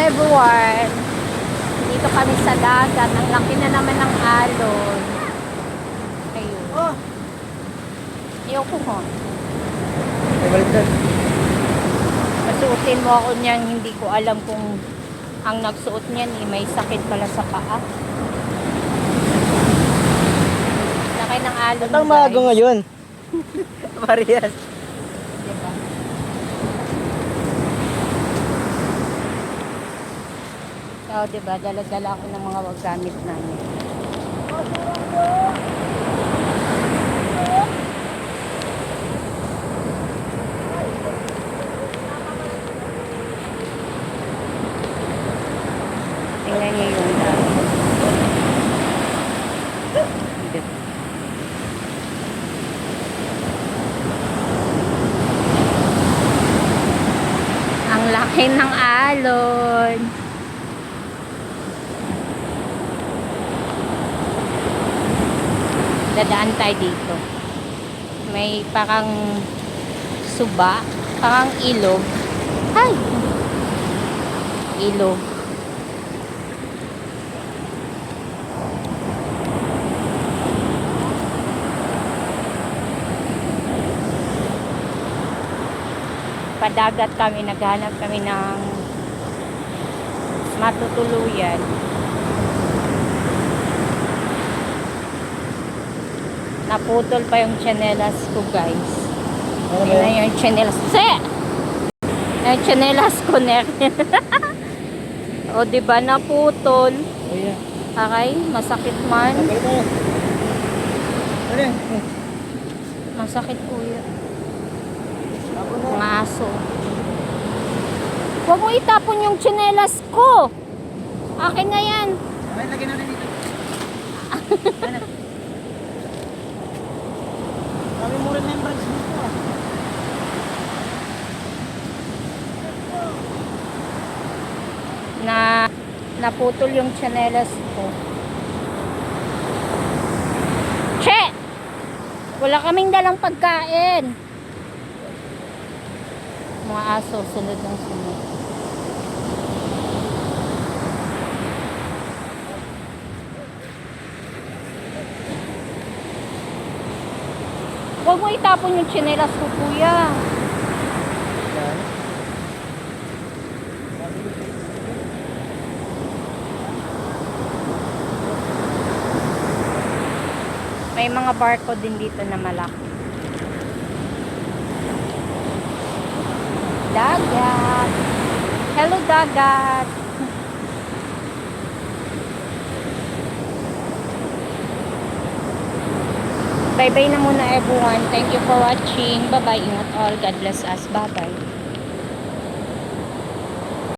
everyone. Dito kami sa dagat. Ang laki na naman ng alon. Ayun. Oh! Ayoko mo. Ay, baliktad. Pasuotin mo ako niyan. Hindi ko alam kung ang nagsuot niyan may sakit pala sa paa. Laki ng alon, At ang mago ngayon. Marias. Diba? So, diba, dala-dala ako ng mga gamit namin. Tingnan niyo yung dami. Ang laki ng alon. Dadaan tayo dito. May parang suba, parang ilog. Ay! Ilog. Padagat kami, naghanap kami ng matutuluyan. Naputol pa yung tsinelas ko, guys. Tingnan yung tsinelas. Yung tsinelas ko, o, diba, naputol. Oh, yeah. Okay, masakit man. Okay tayo. Ano yan? Masakit, kuya. Ako na. Mga aso. Huwag mo itapon yung tsinelas ko. Akin na yan. Ay, lagyan natin dito. Ano? Kami mo remembrance dito ah. Naputol yung tsinelas ko. Che! Wala kaming dalang pagkain. Mga aso, sunod ng sunod. Huwag mo itapon yung tsinelas ko, kuya. Yan. May mga barko din dito na malaki. Dagat. Hello, dagat. Bye-bye na muna, everyone. Thank you for watching. Bye-bye. Ingat all. God bless us. Bye-bye.